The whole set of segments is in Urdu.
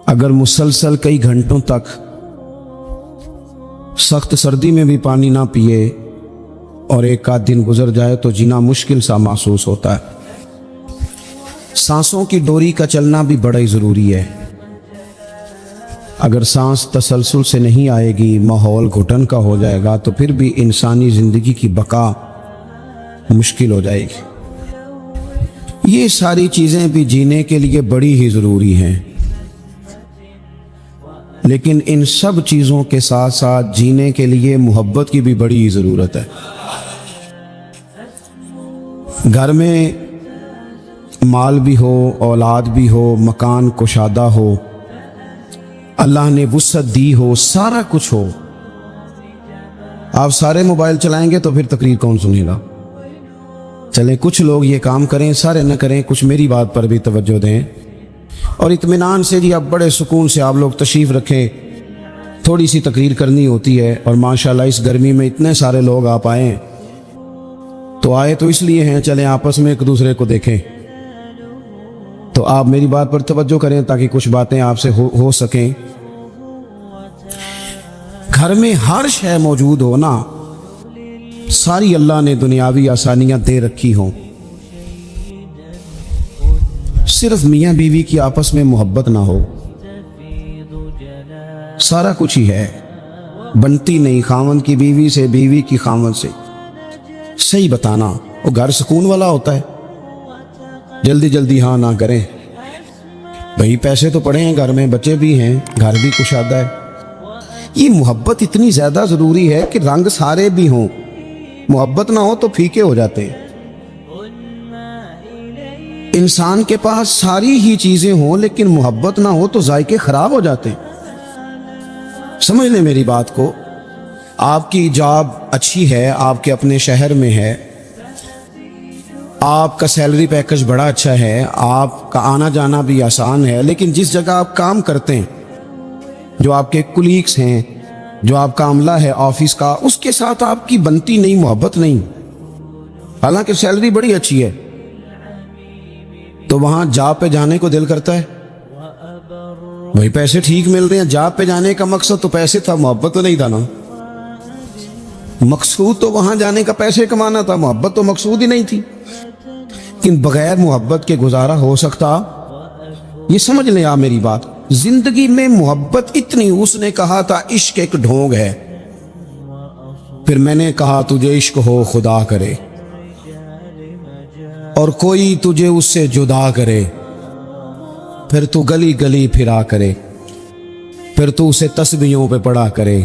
اگر مسلسل کئی گھنٹوں تک سخت سردی میں بھی پانی نہ پیے اور ایک آدھ دن گزر جائے تو جینا مشکل سا محسوس ہوتا ہے۔ سانسوں کی ڈوری کا چلنا بھی بڑا ہی ضروری ہے۔ اگر سانس تسلسل سے نہیں آئے گی، ماحول گھٹن کا ہو جائے گا تو پھر بھی انسانی زندگی کی بقا مشکل ہو جائے گی۔ یہ ساری چیزیں بھی جینے کے لیے بڑی ہی ضروری ہیں، لیکن ان سب چیزوں کے ساتھ ساتھ جینے کے لیے محبت کی بھی بڑی ہی ضرورت ہے۔ گھر میں مال بھی ہو، اولاد بھی ہو، مکان کشادہ ہو، اللہ نے وسعت دی ہو، سارا کچھ ہو، آپ سارے موبائل چلائیں گے تو پھر تقریر کون سنے گا؟ چلیں کچھ لوگ یہ کام کریں، سارے نہ کریں، کچھ میری بات پر بھی توجہ دیں اور اطمینان سے جی آپ بڑے سکون سے آپ لوگ تشریف رکھیں۔ تھوڑی سی تقریر کرنی ہوتی ہے اور ماشاءاللہ اس گرمی میں اتنے سارے لوگ آپ آئے تو آئے تو اس لیے ہیں، چلیں آپس میں ایک دوسرے کو دیکھیں۔ تو آپ میری بات پر توجہ کریں تاکہ کچھ باتیں آپ سے ہو سکیں۔ گھر میں ہر شے موجود ہو نا، ساری اللہ نے دنیاوی آسانیاں دے رکھی ہوں، صرف میاں بیوی کی آپس میں محبت نہ ہو، سارا کچھ ہی ہے، بنتی نہیں خاوند کی بیوی سے، بیوی کی خاوند سے۔ صحیح بتانا، وہ گھر سکون والا ہوتا ہے۔ جلدی جلدی ہاں نہ کریں بھئی، پیسے تو پڑے ہیں گھر میں، بچے بھی ہیں، گھر بھی کشادہ ہے۔ یہ محبت اتنی زیادہ ضروری ہے کہ رنگ سارے بھی ہوں، محبت نہ ہو تو پھیکے ہو جاتے ہیں۔ انسان کے پاس ساری ہی چیزیں ہوں لیکن محبت نہ ہو تو ذائقے خراب ہو جاتے ہیں۔ سمجھ لیں میری بات کو، آپ کی جاب اچھی ہے، آپ کے اپنے شہر میں ہے، آپ کا سیلری پیکج بڑا اچھا ہے، آپ کا آنا جانا بھی آسان ہے، لیکن جس جگہ آپ کام کرتے ہیں، جو آپ کے کولیگز ہیں، جو آپ کا عملہ ہے آفس کا، اس کے ساتھ آپ کی بنتی نہیں، محبت نہیں، حالانکہ سیلری بڑی اچھی ہے، تو وہاں جاب پہ جانے کو دل کرتا ہے؟ وہی پیسے ٹھیک ملتے ہیں، جاب پہ جانے کا مقصد تو پیسے تھا، محبت تو نہیں تھا نا۔ مقصود تو وہاں جانے کا پیسے کمانا تھا، محبت تو مقصود ہی نہیں تھی۔ لیکن بغیر محبت کے گزارا ہو سکتا؟ یہ سمجھ لیں آپ میری بات، زندگی میں محبت اتنی، اس نے کہا تھا عشق ایک ڈھونگ ہے، پھر میں نے کہا تجھے عشق ہو خدا کرے اور کوئی تجھے اس سے جدا کرے، پھر تو گلی گلی پھرا کرے، پھر تو اسے تسبیحوں پہ پڑھا کرے،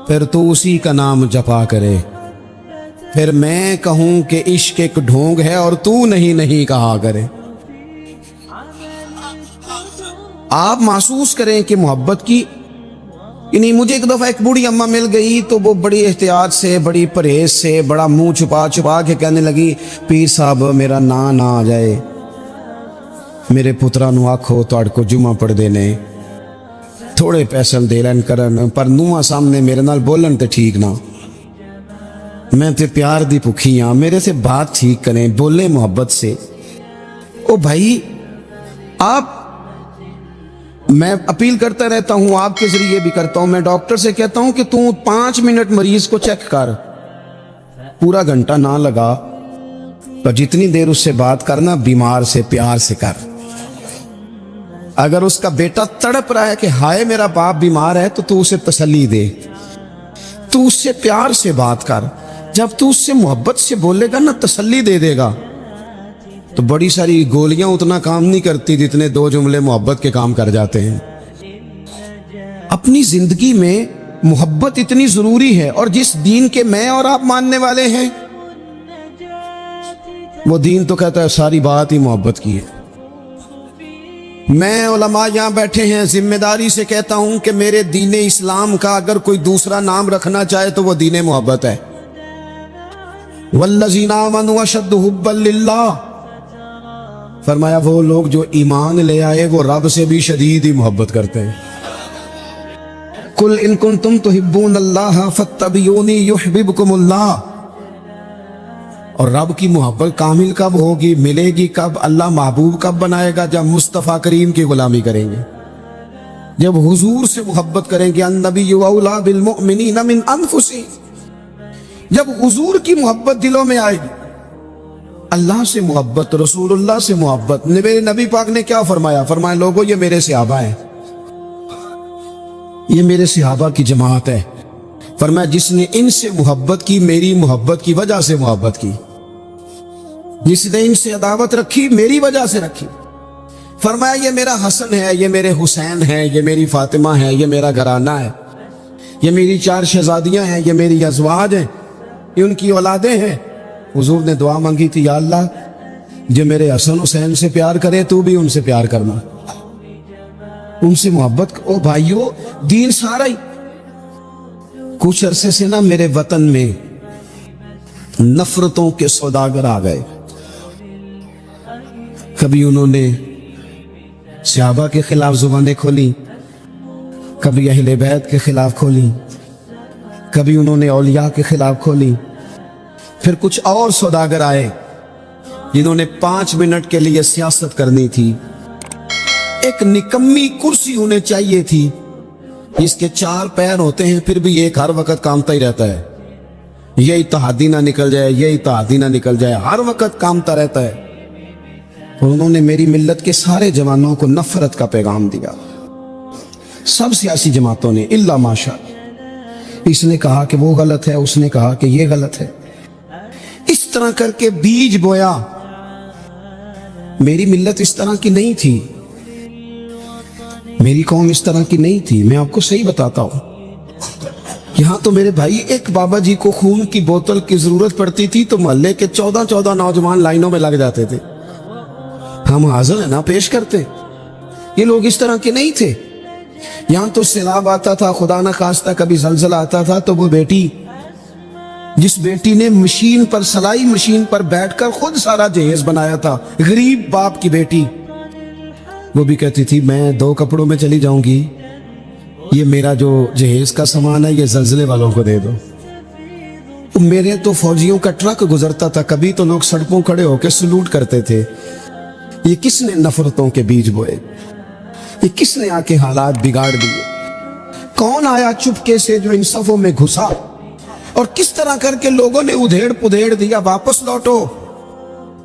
پھر تو اسی کا نام جپا کرے، پھر میں کہوں کہ عشق ایک ڈھونگ ہے اور تو نہیں کہا کرے۔ آپ محسوس کریں کہ محبت کی، یعنی مجھے ایک دفعہ ایک بوڑھی اماں مل گئی تو وہ بڑی احتیاط سے، بڑی پرہیز سے، بڑا منہ چھپا چھپا کے کہنے لگی، پیر صاحب میرا نا نہ آ جائے، میرے پترا نو آکھو تواڈ کو جمعہ پڑھ دینے، تھوڑے پیسے دے لین کرن، پر نواں سامنے میرے نال بولن تے ٹھیک نہ، میں تے پیار دی بھکھی ہاں، میرے سے بات ٹھیک کریں، بولیں محبت سے۔ او بھائی، آپ، میں اپیل کرتا رہتا ہوں، آپ کے ذریعے بھی کرتا ہوں، میں ڈاکٹر سے کہتا ہوں کہ تو 5 منٹ مریض کو چیک کر، پورا گھنٹہ نہ لگا، پر جتنی دیر اس سے بات کرنا، بیمار سے پیار سے کر۔ اگر اس کا بیٹا تڑپ رہا ہے کہ ہائے میرا باپ بیمار ہے تو اسے تسلی دے، تو اس سے پیار سے بات کر۔ جب تو اس سے محبت سے بولے گا نا، تسلی دے دے گا، تو بڑی ساری گولیاں اتنا کام نہیں کرتی جتنے 2 جملے محبت کے کام کر جاتے ہیں۔ اپنی زندگی میں محبت اتنی ضروری ہے، اور جس دین کے میں اور آپ ماننے والے ہیں، وہ دین تو کہتا ہے ساری بات ہی محبت کی ہے۔ میں علماء یہاں بیٹھے ہیں، ذمہ داری سے کہتا ہوں کہ میرے دین اسلام کا اگر کوئی دوسرا نام رکھنا چاہے تو وہ دین محبت ہے۔ والذین آمنوا اشد حبا للہ، فرمایا وہ لوگ جو ایمان لے آئے وہ رب سے بھی شدید ہی محبت کرتے ہیں۔ قل ان کنتم تحبون اللہ فاتبعونی یحببکم اللہ۔ اور رب کی محبت کامل کب ہوگی، ملے گی کب، اللہ محبوب کب بنائے گا؟ جب مصطفیٰ کریم کی غلامی کریں گے۔ جب حضور سے محبت کریں گے النبی اولا بالمؤمنین من انفسہم، جب حضور کی محبت دلوں میں آئے گی، اللہ سے محبت، رسول اللہ سے محبت. میرے نبی پاک نے کیا فرمایا؟ فرمایا لوگوں یہ میرے صحابہ ہیں، یہ میرے صحابہ کی جماعت ہے. فرمایا جس نے ان سے محبت کی میری محبت کی وجہ سے محبت کی، جس نے ان سے عداوت رکھی میری وجہ سے رکھی. فرمایا یہ میرا حسن ہے، یہ میرے حسین ہے، یہ میری فاطمہ ہے، یہ میرا گھرانہ ہے، یہ میری 4 شہزادیاں ہیں، یہ میری ازواج ہیں، یہ ان کی اولادیں ہیں. حضور نے دعا مانگی تھی یا اللہ جو میرے حسن حسین سے پیار کرے تو بھی ان سے پیار کرنا، ان سے محبت. او بھائیو دین سارا ہی. کچھ عرصے سے نا میرے وطن میں نفرتوں کے سوداگر آ گئے. کبھی انہوں نے صحابہ کے خلاف زبانیں کھولی، کبھی اہل بیت کے خلاف کھولی، کبھی انہوں نے اولیاء کے خلاف کھولی. پھر کچھ اور سوداگر آئے جنہوں نے 5 منٹ کے لیے سیاست کرنی تھی. ایک نکمی کرسی انہیں چاہیے تھی جس کے 4 پیر ہوتے ہیں پھر بھی ایک ہر وقت کامتا ہی رہتا ہے، یہ اتحادی نہ نکل جائے، یہ اتحادی نہ نکل جائے، ہر وقت کامتا رہتا ہے. اور انہوں نے میری ملت کے سارے جوانوں کو نفرت کا پیغام دیا، سب سیاسی جماعتوں نے الا ماشاء. اس نے کہا کہ وہ غلط ہے، اس نے کہا کہ یہ غلط ہے. اس طرح کر کے بیج بویا. میری ملت اس طرح کی نہیں تھی، میری قوم اس طرح کی نہیں تھی. میں آپ کو صحیح بتاتا ہوں، یہاں تو میرے بھائی ایک بابا جی کو خون کی بوتل کی ضرورت پڑتی تھی تو محلے کے 14 نوجوان لائنوں میں لگ جاتے تھے. ہم حاضر ہیں نا پیش کرتے. یہ لوگ اس طرح کے نہیں تھے. یہاں تو سیلاب آتا تھا، خدا نہ خواستہ کبھی زلزلہ آتا تھا تو وہ بیٹی، جس بیٹی نے مشین پر، سلائی مشین پر بیٹھ کر خود سارا جہیز بنایا تھا، غریب باپ کی بیٹی، وہ بھی کہتی تھی میں 2 کپڑوں میں چلی جاؤں گی، یہ میرا جو جہیز کا سامان ہے یہ زلزلے والوں کو دے دو. میرے تو فوجیوں کا ٹرک گزرتا تھا، کبھی تو لوگ سڑکوں کھڑے ہو کے سلوٹ کرتے تھے. یہ کس نے نفرتوں کے بیج بوئے؟ یہ کس نے آ کے حالات بگاڑ دیے؟ کون آیا چپکے سے جو ان صفوں میں گھسا اور کس طرح کر کے لوگوں نے ادھیڑ پدھیڑ دیا واپس لوٹو.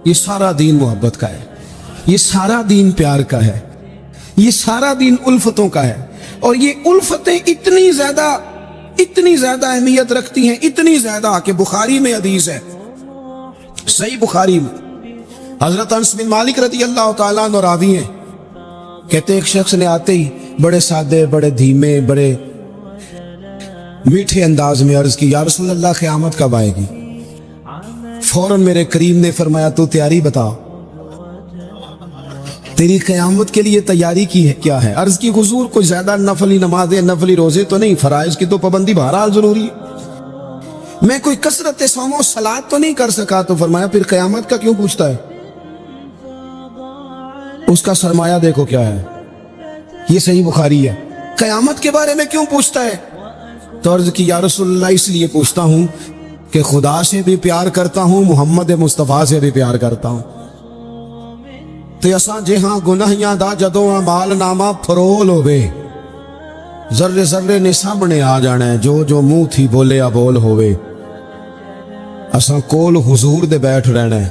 یہ سارا دین محبت کا ہے، یہ سارا دین پیار کا ہے، یہ سارا دین الفتوں کا ہے. اور یہ الفتیں اتنی زیادہ اہمیت رکھتی ہیں، اتنی زیادہ کہ بخاری میں حدیث ہے، صحیح بخاری میں حضرت انس بن مالک رضی اللہ تعالیٰ عنہ راوی ہیں. کہتے ایک شخص نے آتے ہی بڑے سادے، بڑے دھیمے، بڑے میٹھے انداز میں عرض کی یا رسول اللہ قیامت کب آئے گی؟ فوراً میرے کریم نے فرمایا تو تیاری بتا، تیری قیامت کے لیے تیاری کی ہے کیا ہے؟ عرض کی حضور کوئی زیادہ نفلی نمازیں، نفلی روزے تو نہیں، فرائض کی تو پابندی بہرحال ضروری ہے، میں کوئی کثرت صوم و صلات تو نہیں کر سکا. تو فرمایا پھر قیامت کا کیوں پوچھتا ہے؟ اس کا سرمایہ دیکھو کیا ہے. یہ صحیح بخاری ہے. قیامت کے بارے میں کیوں پوچھتا ہے؟ تو عرض کی یا رسول اللہ اس لیے پوچھتا ہوں کہ خدا سے بھی پیار کرتا ہوں، محمد مصطفیٰ سے بھی پیار کرتا ہوں. تے اساں جہاں گناہیاں دا جدوں اعمال نامہ فرول ہوئے، ذرے ذرے نے سامنے آ جانا ہے، جو منہ تھی بولے بول ہوئے. اساں کول حضور دے بیٹھ رہنا ہے،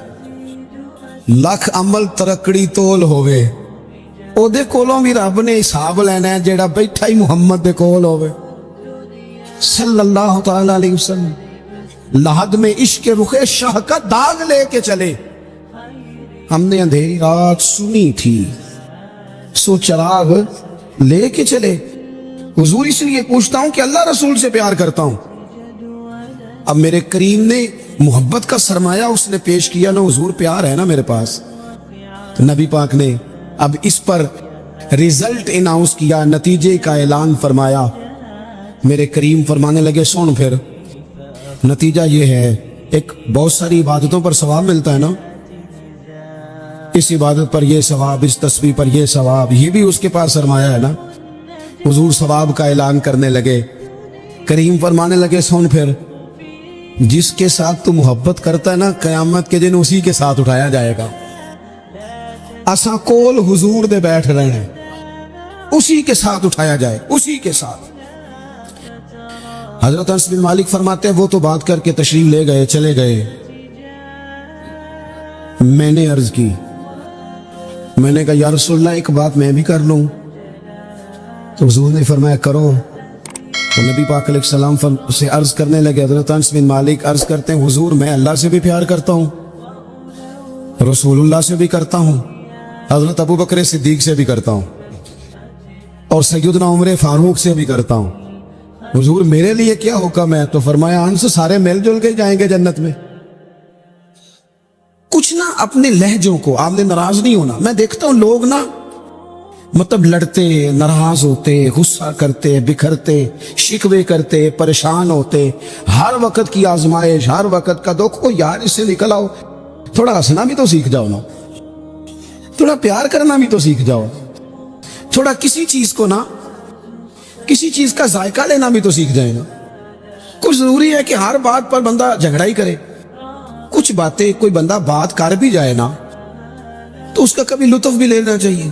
لکھ عمل ترکڑی تول ہوئے، او دے کولوں بھی رب نے حساب لینا ہے جیڑا بیٹھا ہی محمد دے کول ہوئے صلی اللہ تعالیٰ علیہ وسلم. لحد میں عشق رخ شاہ کا داغ لے کے چلے. ہم نے اندھیری رات سنی تھی سو چراغ لے کے چلے. حضور اس لیے پوچھتا ہوں کہ اللہ رسول سے پیار کرتا ہوں. اب میرے کریم نے محبت کا سرمایہ اس نے پیش کیا نا، حضور پیار ہے نا میرے پاس. نبی پاک نے اب اس پر ریزلٹ اناؤنس کیا، نتیجے کا اعلان فرمایا. میرے کریم فرمانے لگے سن پھر نتیجہ یہ ہے، ایک بہت ساری عبادتوں پر ثواب ملتا ہے نا، اس عبادت پر یہ ثواب، اس تسبیح پر یہ ثواب، یہ بھی اس کے پاس سرمایہ ہے نا. حضور ثواب کا اعلان کرنے لگے. کریم فرمانے لگے سن پھر جس کے ساتھ تو محبت کرتا ہے نا، قیامت کے دن اسی کے ساتھ اٹھایا جائے گا. اساں کول حضور دے بیٹھ رہے ہیں، اسی کے ساتھ اٹھایا جائے، اسی کے ساتھ۔ حضرت انس بن مالک فرماتے ہیں وہ تو بات کر کے تشریف لے گئے، چلے گئے۔ میں نے عرض کی، میں نے کہا یا رسول اللہ ایک بات میں بھی کر لوں؟ تو حضور نے فرمایا کرو۔ تو نبی پاک علیہ السلام سے عرض کرنے لگے، حضرت انس بن مالک عرض کرتے ہیں حضور میں اللہ سے بھی پیار کرتا ہوں، رسول اللہ سے بھی کرتا ہوں، حضرت ابو بکر صدیق سے بھی کرتا ہوں، اور سیدنا عمر فاروق سے بھی کرتا ہوں، حضور میرے لیے کیا حکم ہے؟ تو فرمایا انس سارے مل جل کے جائیں گے جنت میں۔ کچھ نہ اپنے لہجوں کو، آپ نے ناراض نہیں ہونا۔ میں دیکھتا ہوں لوگ نا مطلب لڑتے، ناراض ہوتے، غصہ کرتے، بکھرتے، شکوے کرتے، پریشان ہوتے، ہر وقت کی آزمائش، ہر وقت کا دکھ، کو یار اس سے نکل آؤ، تھوڑا ہنسنا بھی تو سیکھ جاؤ نا، تھوڑا پیار کرنا بھی تو سیکھ جاؤ، تھوڑا کسی چیز کو نا، کسی چیز کا ذائقہ لینا بھی تو سیکھ جائے نا۔ کچھ ضروری ہے کہ ہر بات پر بندہ جھگڑا ہی کرے؟ کچھ باتیں کوئی بندہ بات کر بھی جائے نا تو اس کا کبھی لطف بھی لینا چاہیے۔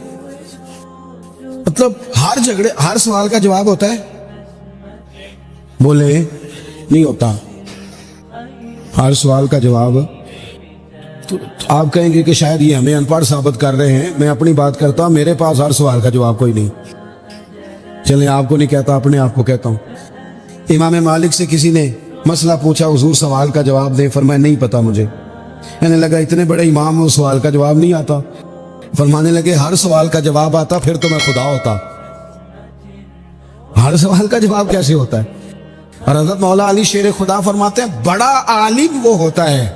مطلب ہر جھگڑے، ہر سوال کا جواب ہوتا ہے؟ بولے نہیں ہوتا ہر سوال کا جواب۔ تو آپ کہیں گے کہ شاید یہ ہمیں ان پڑھ ثابت کر رہے ہیں۔ میں اپنی بات کرتا ہوں، میرے پاس ہر سوال کا جواب کوئی نہیں۔ چلیں آپ کو نہیں کہتا، اپنے آپ کو کہتا ہوں۔ امام مالک سے کسی نے مسئلہ پوچھا، حضور سوال کا جواب دیں، فرمایا نہیں پتا مجھے۔ کہنے لگا اتنے بڑے امام ہو، سوال کا جواب نہیں آتا؟ فرمانے لگے ہر سوال کا جواب آتا پھر تو میں خدا ہوتا۔ ہر سوال کا جواب کیسے ہوتا ہے؟ اور حضرت مولا علی شیر خدا فرماتے ہیں بڑا عالم وہ ہوتا ہے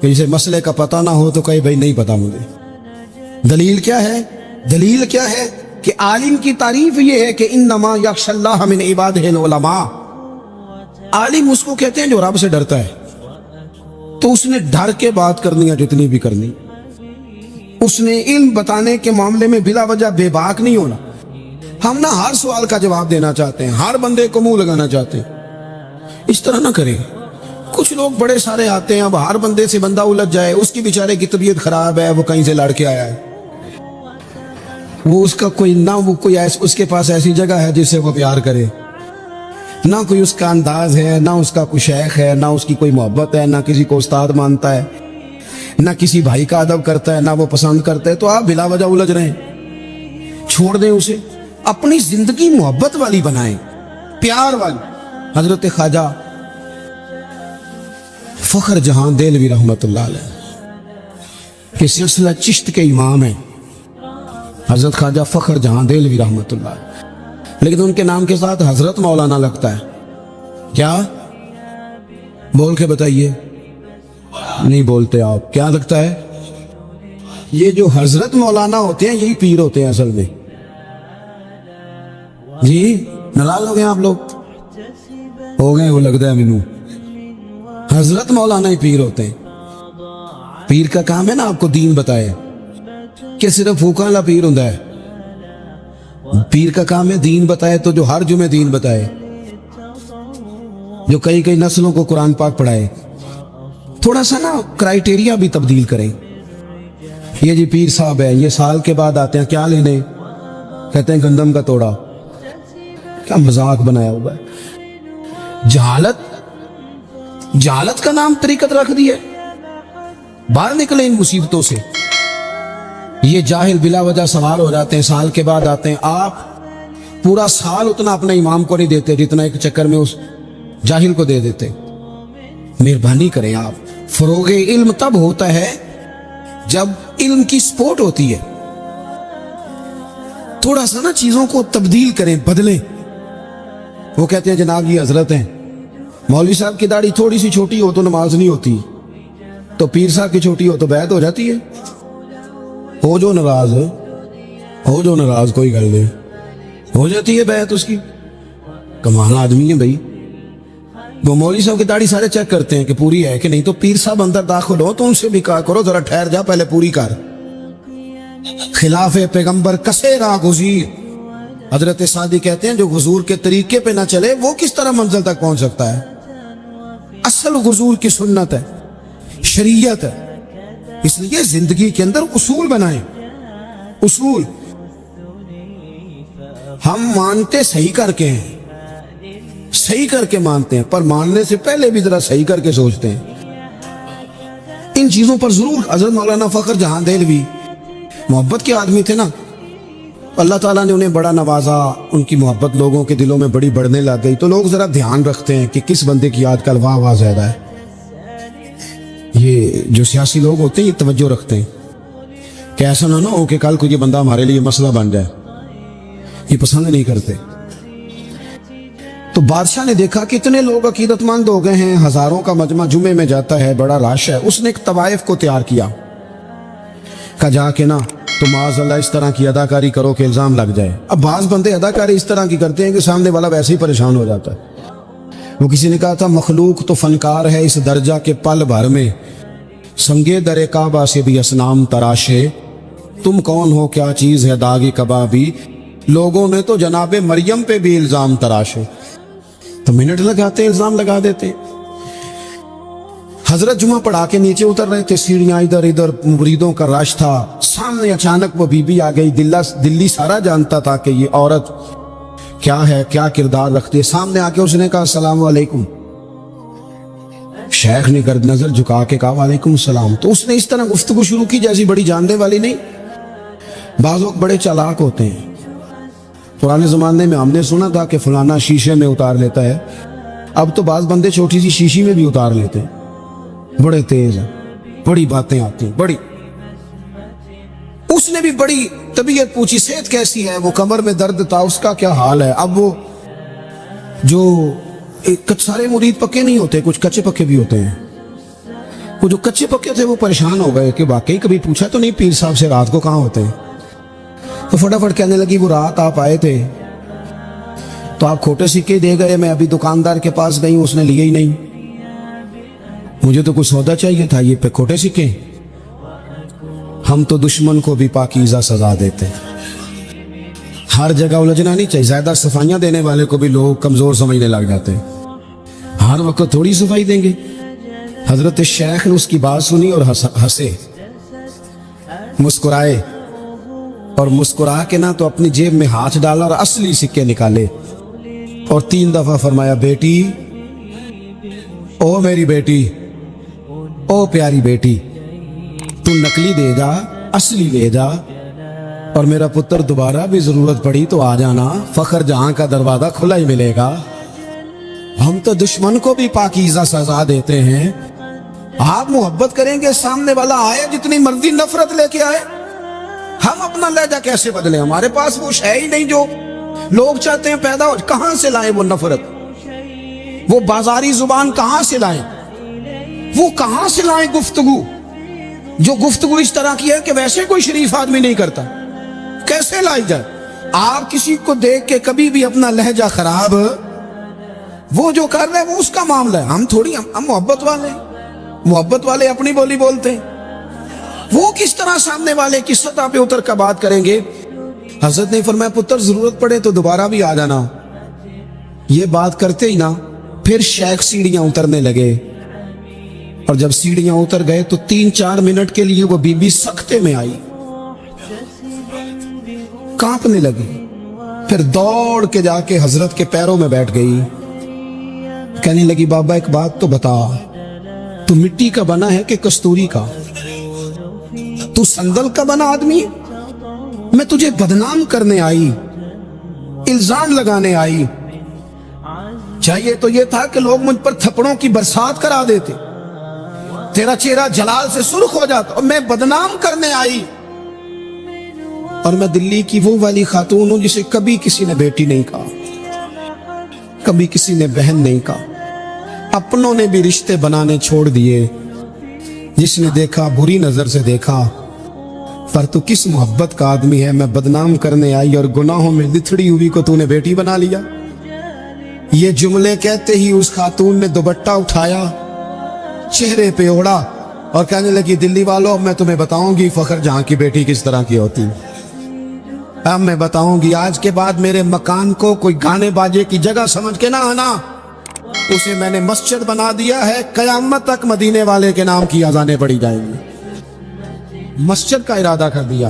کہ جسے مسئلے کا پتہ نہ ہو تو کہے بھائی نہیں پتا مجھے۔ دلیل کیا ہے؟ دلیل کیا ہے کہ عالم کی تعریف یہ ہے کہ انما یخشی اللہ من عبادہ العلماء۔ عالم اس کو کہتے ہیں جو رب سے ڈرتا ہے، تو اس نے ڈر کے بات کرنی ہے جتنی بھی کرنی، اس نے علم بتانے کے معاملے میں بلا وجہ بے باک نہیں ہونا۔ ہم نہ ہر سوال کا جواب دینا چاہتے ہیں، ہر بندے کو منہ لگانا چاہتے ہیں، اس طرح نہ کریں۔ کچھ لوگ بڑے سارے آتے ہیں، اب ہر بندے سے بندہ الجھ جائے، اس کی بیچارے کی طبیعت خراب ہے، وہ کہیں سے لڑ کے آیا ہے، وہ اس کا کوئی نہ، وہ کوئی اس کے پاس ایسی جگہ ہے جس سے وہ پیار کرے، نہ کوئی اس کا انداز ہے، نہ اس کا کوئی شیخ ہے، نہ اس کی کوئی محبت ہے، نہ کسی کو استاد مانتا ہے، نہ کسی بھائی کا ادب کرتا ہے، نہ وہ پسند کرتا ہے، تو آپ بلا وجہ الجھ رہے ہیں۔ چھوڑ دیں اسے، اپنی زندگی محبت والی بنائیں، پیار والی۔ حضرت خواجہ فخر جہاں دہلوی رحمت اللہ علیہ کہ سلسلہ چشت کے امام ہیں، حضرت خواجہ فخر جہاں دہلوی رحمت اللہ علیہ، لیکن ان کے نام کے ساتھ حضرت مولانا لگتا ہے۔ کیا؟ بول کے بتائیے، نہیں بولتے آپ، کیا لگتا ہے؟ یہ جو حضرت مولانا ہوتے ہیں یہی پیر ہوتے ہیں اصل میں۔ جی ناراض ہو گئے آپ لوگ؟ ہو گئے، وہ لگتا ہے مینوں۔ حضرت مولانا ہی پیر ہوتے ہیں۔ پیر کا کام ہے نا آپ کو دین بتائے، کہ صرف پھوکا والا پیر ہوتا ہے؟ پیر کا کام ہے دین بتائے، تو جو ہر جمعے دین بتائے، جو کئی کئی نسلوں کو قرآن پاک پڑھائے۔ تھوڑا سا نا کرائیٹیریا بھی تبدیل کریں۔ یہ جی پیر صاحب ہے، یہ سال کے بعد آتے ہیں، کیا لینے؟ کہتے ہیں گندم کا توڑا۔ کیا مذاق بنایا ہوا ہے! جہالت کا نام طریقت رکھ دی ہے۔ باہر نکلیں ان مصیبتوں سے۔ یہ جاہل بلا وجہ سوار ہو جاتے ہیں، سال کے بعد آتے ہیں۔ آپ پورا سال اتنا اپنے امام کو نہیں دیتے جتنا ایک چکر میں اس جاہل کو دے دیتے۔ مہربانی کریں آپ۔ فروغ علم تب ہوتا ہے جب علم کی سپورٹ ہوتی ہے۔ تھوڑا سا نا چیزوں کو تبدیل کریں، بدلیں۔ وہ کہتے ہیں جناب یہ حضرت ہیں، مولوی صاحب کی داڑھی تھوڑی سی چھوٹی ہو تو نماز نہیں ہوتی، تو پیر صاحب کی چھوٹی ہو تو بیعت ہو جاتی ہے۔ ہو جو ناراض کوئی گل نہیں، ہو جاتی ہے بیعت اس کی۔ کمال آدمی ہے بھائی۔ وہ مولوی صاحب کی داڑھی سارے چیک کرتے ہیں کہ پوری ہے کہ نہیں، تو پیر صاحب اندر داخل ہو تو ان سے بھی کہا کرو ذرا ٹھہر جا، پہلے پوری کر۔ خلاف پیغمبر کسے راہ گزیر۔ حضرت سعدی کہتے ہیں جو حضور کے طریقے پہ نہ چلے وہ کس طرح منزل تک پہنچ سکتا ہے؟ اصل حضور کی سنت ہے، شریعت ہے۔ اس لیے زندگی کے اندر اصول بنائیں، اصول۔ ہم مانتے صحیح کر کے ہیں, صحیح کر کے مانتے ہیں, پر ماننے سے پہلے بھی ذرا صحیح کر کے سوچتے ہیں. ان چیزوں پر ضرور حضرت مولانا فخر جہاں دہلوی محبت کے آدمی تھے نا, اللہ تعالیٰ نے انہیں بڑا نوازا, ان کی محبت لوگوں کے دلوں میں بڑی بڑھنے لگ گئی. تو لوگ ذرا دھیان رکھتے ہیں کہ کس بندے کی آج کل واہ واہ زیادہ ہے. یہ جو سیاسی لوگ ہوتے ہیں یہ توجہ رکھتے ہیں کہ ایسا نہ ہو کہ کل کو یہ بندہ ہمارے لیے مسئلہ بن جائے, یہ پسند نہیں کرتے. تو بادشاہ نے دیکھا کہ اتنے لوگ عقیدت مند ہو گئے ہیں, ہزاروں کا مجمع جمعے میں جاتا ہے, بڑا رش ہے. اس نے ایک طوائف کو تیار کیا, کہا جا کے نا تو معاذ اللہ اس طرح کی اداکاری کرو کہ الزام لگ جائے. اب بعض بندے اداکاری اس طرح کی کرتے ہیں کہ سامنے والا ویسے ہی پریشان ہو جاتا ہے. وہ کسی نے کہا تھا مخلوق تو فنکار ہے اس درجہ کے پل بھر میں, سنگے در کعبہ سے بھی اسنام تراشے, تم کون ہو کیا چیز ہے داغ کبابی, لوگوں نے تو جناب مریم پہ بھی الزام تراشے. تو منٹ لگاتے الزام لگا دیتے. حضرت جمعہ پڑھا کے نیچے اتر رہے تھے, سیڑھیاں ادھر ادھر, مریدوں کا رش تھا. سامنے اچانک وہ بی بی آ گئی. دلی سارا جانتا تھا کہ یہ عورت کیا ہے, کیا کردار رکھتی ہے. سامنے آ کے اس نے کہا السلام علیکم. شیخ نے گرد نظر جھکا کے کہا وعلیکم السلام. تو اس نے اس طرح گفتگو شروع کی جیسی بڑی جاننے والی نہیں. بعض لوگ بڑے چالاک ہوتے ہیں. پرانے زمانے میں ہم نے سنا تھا کہ فلانا شیشے میں اتار لیتا ہے, اب تو بعض بندے چھوٹی سی شیشی میں بھی اتار لیتے ہیں. بڑے تیز ہیں, بڑی باتیں آتی ہیں بڑی. اس نے بھی بڑی طبیعت پوچھی, صحت کیسی ہے, وہ کمر میں درد تھا, اس کا کیا حال ہے. اب وہ جو سارے مرید پکے نہیں ہوتے, کچھ کچے پکے بھی ہوتے ہیں. وہ جو کچے پکے تھے وہ پریشان ہو گئے کہ واقعی کبھی پوچھا تو نہیں پیر صاحب سے رات کو کہاں ہوتے ہیں. تو فٹافٹ کہنے لگی وہ رات آپ آئے تھے تو آپ کھوٹے سکے دے گئے, میں ابھی دکاندار کے پاس گئی ہوں, اس نے لیے ہی نہیں. مجھے تو کچھ سودا چاہیے تھا, یہ پہ کھوٹے سکے. ہم تو دشمن کو بھی پاکیزہ سزا دیتے. ہر جگہ الجھنا نہیں چاہیے. زیادہ صفائیاں دینے والے کو بھی لوگ کمزور سمجھنے لگ جاتے ہیں. ہر وقت تھوڑی صفائی دیں گے. حضرت شیخ نے اس کی بات سنی اور ہنسے, مسکرائے, اور مسکرا کے نہ تو اپنی جیب میں ہاتھ ڈالا اور اصلی سکے نکالے اور 3 دفعہ فرمایا بیٹی, او میری بیٹی, او پیاری بیٹی, تو نکلی دے جا, اصلی لے جا, اور میرا پتر دوبارہ بھی ضرورت پڑی تو آ جانا, فخر جہاں کا دروازہ کھلا ہی ملے گا. ہم تو دشمن کو بھی پاکیزہ سزا دیتے ہیں. آپ محبت کریں گے, سامنے والا آئے جتنی مرضی نفرت لے کے آئے, ہم اپنا لہجہ کیسے بدلیں؟ ہمارے پاس وہ ہے ہی نہیں جو لوگ چاہتے ہیں پیدا ہو. کہاں سے لائیں وہ نفرت, وہ بازاری زبان کہاں سے لائیں, وہ کہاں سے لائیں گفتگو جو گفتگو اس طرح کی ہے کہ ویسے کوئی شریف آدمی نہیں کرتا, کیسے لائی جائے؟ آپ کسی کو دیکھ کے کبھی بھی اپنا لہجہ خراب, وہ جو کر رہے ہیں وہ اس کا معاملہ ہے. ہم تھوڑی, ہم محبت والے, محبت والے اپنی بولی بولتے ہیں. وہ کس طرح سامنے والے کی سطح پہ اتر کر بات کریں گے؟ حضرت نے فرمایا پتر ضرورت پڑے تو دوبارہ بھی آ جانا. یہ بات کرتے ہی نا پھر شیخ سیڑھیاں اترنے لگے, اور جب سیڑھیاں اتر گئے تو 3-4 منٹ کے لیے وہ بی بی سکتے میں آئی, کانپنے لگی. پھر دوڑ کے جا کے حضرت کے پیروں میں بیٹھ گئی. کہنے لگی بابا ایک بات تو بتا, تو مٹی کا بنا ہے کہ کستوری کا؟ تو سندل کا بنا آدمی ہے؟ میں تجھے بدنام کرنے آئی, الزام لگانے آئی. چاہیے تو یہ تھا کہ لوگ مجھ پر تھپڑوں کی برسات کرا دیتے, تیرا چہرہ جلال سے سرخ ہو جاتا, اور میں بدنام کرنے آئی. اور میں دلی کی وہ والی خاتون ہوں جسے کبھی کسی نے بیٹی نہیں کہا, کبھی کسی نے بہن نہیں کہا. اپنوں نے بھی رشتے بنانے چھوڑ دیے. جس نے دیکھا بری نظر سے دیکھا, پر تو کس محبت کا آدمی ہے, میں بدنام کرنے آئی اور گناہوں میں لتھڑی ہوئی کو تو نے بیٹی بنا لیا. یہ جملے کہتے ہی اس خاتون نے دوپٹہ اٹھایا, چہرے پہ اوڑا, اور کہنے لگی دلی والوں میں تمہیں بتاؤں گی فخر جہاں کی بیٹی کس طرح کی ہوتی. اب میں بتاؤں گی, آج کے بعد میرے مکان کو کوئی گانے باجے کی جگہ سمجھ کے نہ آنا. اسے میں نے مسجد بنا دیا ہے, قیامت تک مدینے والے کے نام کی اذانیں پڑی جائیں گی. مسجد کا ارادہ کر دیا.